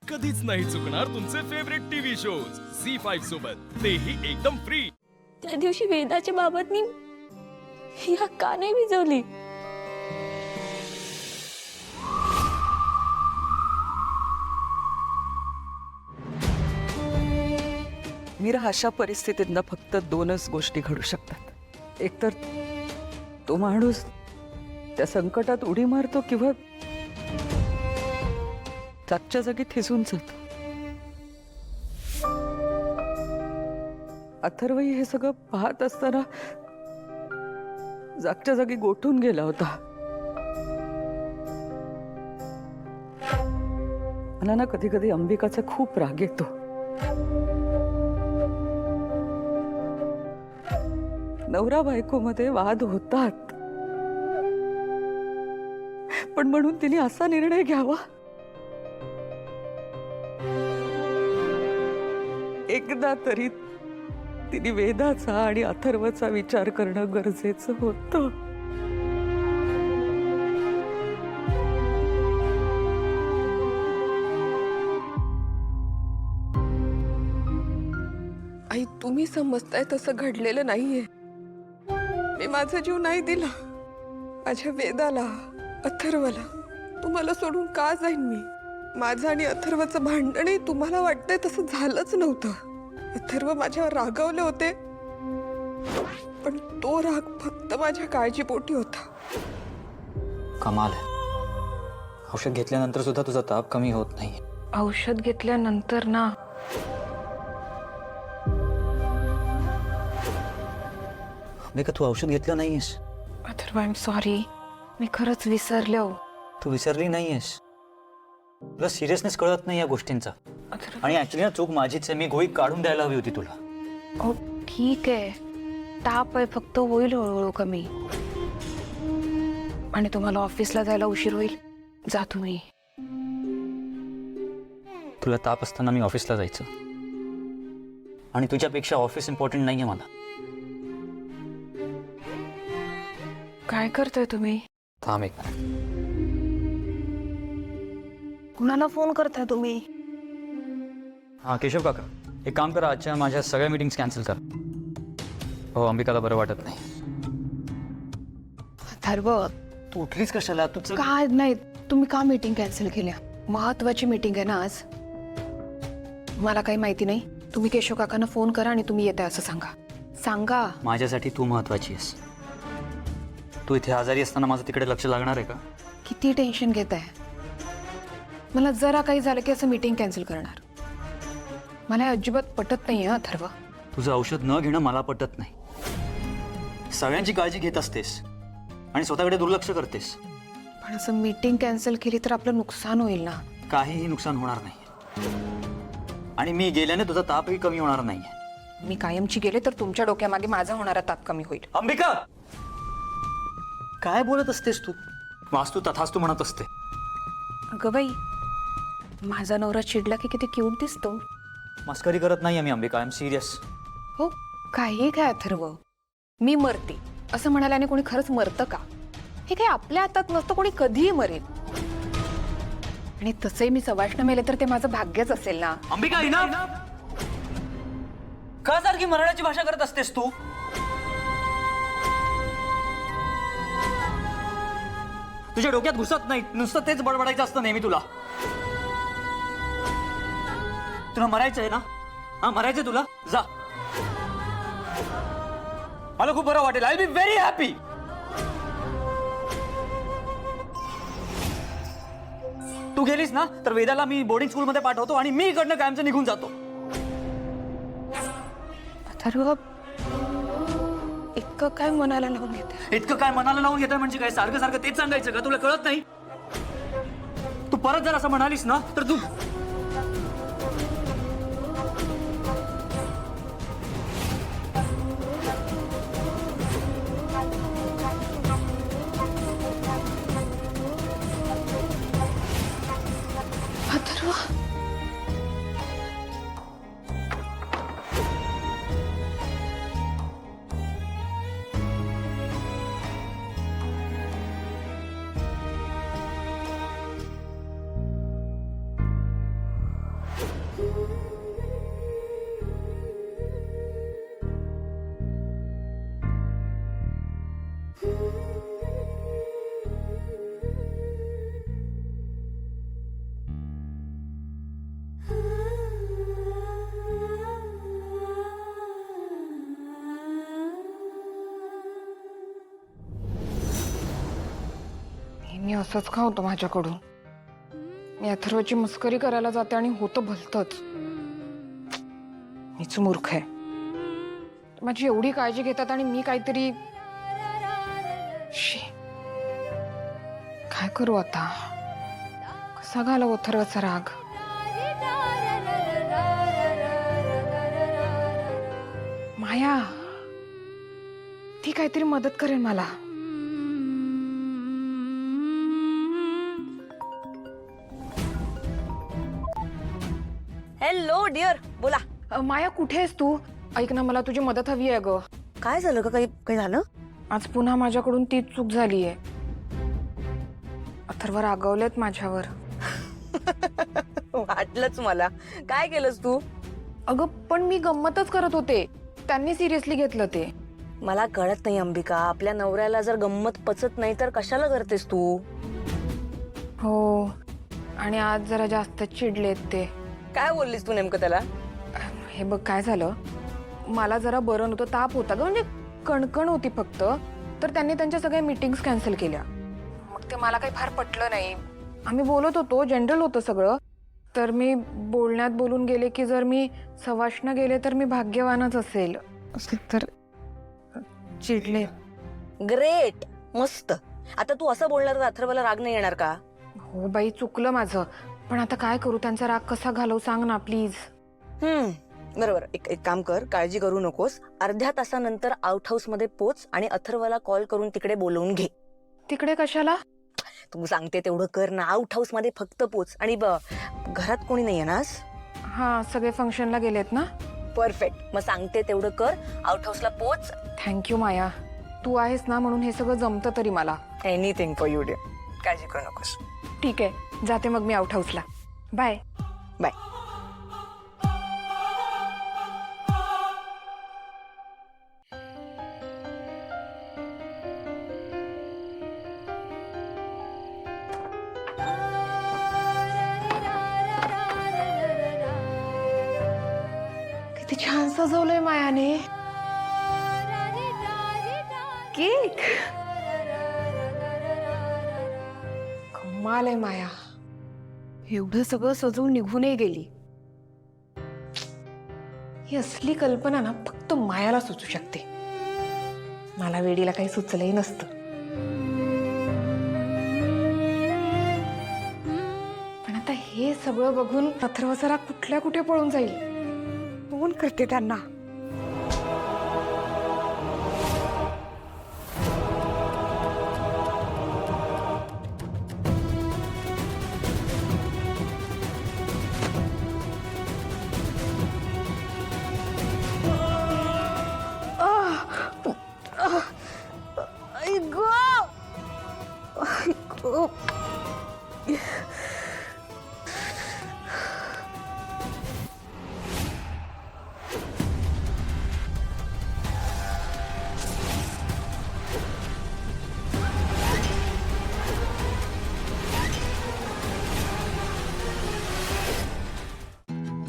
कधीच नाही चुकणार तुमचे फेवरेट टीव्ही शोज झी5 सोबत, तेही एकदम फ्री। त्या दिवशी वेदाच्या बाबतनी या का नाही विजवली? मीरा, अशा परिस्थितीत फक्त दोनच गोष्टी घडू शकतात। एकतर तो माणूस त्या संकटात उडी मारतो किंवा जागच्या जागी थिसून जातो। अथर्वही हे सगळं पाहत असताना जागच्या जागी गोठून गेला होता। मला ना कधी कधी अंबिकाचा खूप राग येतो। नवरा बायको मध्ये वाद होतात, पण म्हणून तिने असा निर्णय घ्यावा? एकदा तरी तिने वेदाचा आणि अथर्वचा विचार करणं गरजेचं होतं। आई, तुम्ही समजताय तसं घडलेलं नाहीये। मी माझा जीव नाही दिला माझ्या वेदाला, अथर्वला। तुम्हाला सोडून का जाईन मी? माझं आणि अथर्वचं भांडणही तुम्हाला वाटतंय तसं झालंच नव्हतं। अथर्व माझ्यावर रागावले होते, पण तो राग फक्त माझ्या काळजीपोटी होता। कमाल आहे, औषध घेतल्यानंतर सुद्धा तुझा ताप कमी होत नाही। औषध घेतल्यानंतर ना का तू औषध घेतलं नाहीयेस? अथर्व, आय एम सॉरी, मी खरंच विसरले हो। तू विसरली नाहीयेस, तुला सिरियसनेस कळत नाही या गोष्टींचा। आणि ऍक्च्युली ना चूक माझीच आहे, मी गोळी काढून द्यायला हवी होती तुला। हो ठीक आहे, ताप आहे, फक्त होईल हळूहळू कमी। आणि तुम्हाला ऑफिसला जायला उशीर होईल, जा तुम्ही। तुला ताप असताना मी ऑफिसला जायचं, आणि तुझ्यापेक्षा ऑफिस इम्पॉर्टंट नाहीये मला। काय करताय तुम्ही? थांब एक मिनिट। कुणाला फोन करताय तुम्ही? हा केशव काका, एक काम करा, आजच्या माझ्या सगळ्या मीटिंग्स कॅन्सल कर। हो, अंबिकाला बरं वाटत नाही। अथर्व, तू उठलीस कशाला? तू चल। काय नाही, तुम्ही का मीटिंग कॅन्सल केल्या? महत्वाची मीटिंग आहे ना आज। मला काही माहिती नाही, तुम्ही केशव काकांना फोन करा आणि तुम्ही येताय असं सांगा। सांगा। माझ्यासाठी तू महत्वाची आहेस। तू इथे आजारी असताना माझं तिकडे लक्ष लागणार आहे का? किती टेन्शन घेताय? मला जरा काही झालं की असं मीटिंग कॅन्सल करणार? मला अजिबात पटत नाहीये अथर्व। तुझं औषध न घेणं मला पटत नाही। सगळ्यांची काळजी घेत असतेस आणि स्वतःकडे दुर्लक्ष करतेस। पण असं मीटिंग कॅन्सल केली तर आपलं नुकसान होईल ना? काहीही नुकसान होणार नाही, आणि मी गेल्याने तुझा तापही कमी होणार नाही। मी कायमची गेले तर तुमच्या डोक्यामागे माझा होणारा ताप कमी होईल। अंबिका, काय बोलत असतेस तू? वास्तू तथास्तू म्हणत असते। अगं बाई, माझा नवरा चिडला की किती क्यूट दिसतो। मस्करी करत नाही मी अंबिका, आय एम सिरियस। हो, काही काय अथर्व, मी मरते असं म्हणाल्याने कोणी खरंच मरतं का? हे काय आपल्या हातात नसतं, कोणी कधीही मरेल। आणि तसंही मी सवाष्ण मेले तर ते माझं भाग्यच असेल ना। अंबिका, का सारखी मराठी भाषा करत असतेस तू? तुझ्या डोक्यात घुसत नाही, नुसतं तेच बडबडायचं असतं नेहमी तुला। तुला मरायचं आहे ना? हा, मरायचंय तुला? जा, मला खूप बरं वाटेल। I will be very happy. तू गेलीस ना तर वेदाला मी बोर्डिंग स्कूल मध्ये पाठवतो आणि मी इकडनं कायमचं निघून जातो। अथर्व, इतकं काय मनाला लावून घेत? इतकं काय मनाला लावून घेतोय म्हणजे काय? सारखं सारखं तेच सांगायचं का? तुला कळत नाही? तू परत जर असं म्हणालीस ना तर तू अथर्व, असंच का होतं माझ्याकडून? मी अथर्वची मस्करी करायला जाते आणि होतं भलतंच. मीच मूर्ख आहे. माझी एवढी काळजी घेतात आणि मी काहीतरी शी. काय करू आता? कसा घालव अथर्वचा राग? माया, ती काहीतरी मदत करेल मला. हॅलो डिअर, बोला. माया, कुठे आहेस तू? ऐक ना, मला तुझी मदत हवी आहे ग. काय झालं का? काही काही झालं? आज पुन्हा माझ्याकडून तीच चूक झालीये. अथर्व रागवलेत माझ्यावर. वाटलंच मला. काय केलंस तू? अगं, पण मी गंमतच करत होते. त्यांनी सिरियसली घेतलं ते. मला कळत नाही अंबिका, आपल्या नवऱ्याला जर गंमत पचत नाही तर कशाला करतेस तू? हो, आणि आज जरा जास्त चिडलेत ते. काय बोललीस तू नेमकं त्याला? हे बघ, काय झालं, मला जरा बरं नव्हतं, ताप होता ग, म्हणजे कणकण होती फक्त. तर त्यांनी त्यांच्या सगळ्या मीटिंग्स कॅन्सल केल्या. मग ते मला काही फार पटलं नाही. आम्ही बोलत होतो, जनरल होतं सगळं. तर मी बोलण्यात बोलून गेले की जर मी सवाष्ण गेले तर मी भाग्यवानच असेल. तर चिडले. ग्रेट, मस्त. आता तू असं बोलणार तर अथर्वला राग नाही येणार का? हो बाई, चुकलं माझं. पण आता काय करू? त्यांचा राग कसा घालवू सांग ना प्लीज. बरोबर. एक काम कर, काळजी करू नकोस. अर्ध्या तासानंतर आउट हाऊस मध्ये पोच आणि अथर्वला कॉल करून तिकडे बोलवून घे. तिकडे कशाला? तू सांगते तेवढं कर ना. आउट हाऊस मध्ये फक्त पोच. आणि घरात कोणी नाही येणास? हा, सगळे फंक्शनला गेलेत ना. परफेक्ट. मग सांगते तेवढं कर, आउट हाऊसला पोच. थँक्यू माया, तू आहेस ना म्हणून हे सगळं जमतं तरी मला. Anything for you dear. काळजी करू नकोस. ठीक आहे, जाते मग मी आउट हाऊसला. Bye bye. किती छान सजवलंय मायाने. केक कमाल आहे माया. एवढं सगळं सजवून निघूनही गेली. ही असली कल्पना ना फक्त मायाला सुचू शकते. मला वेडीला काही सुचलंही नसतं. पण आता हे सगळं बघून अथर्वचा राग कुठल्या कुठे पळून जाईल. फोन करते त्यांना.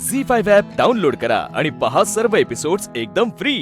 झी5 ॲप डाउनलोड करा आणि पहा सर्व एपिसोड्स एकदम फ्री.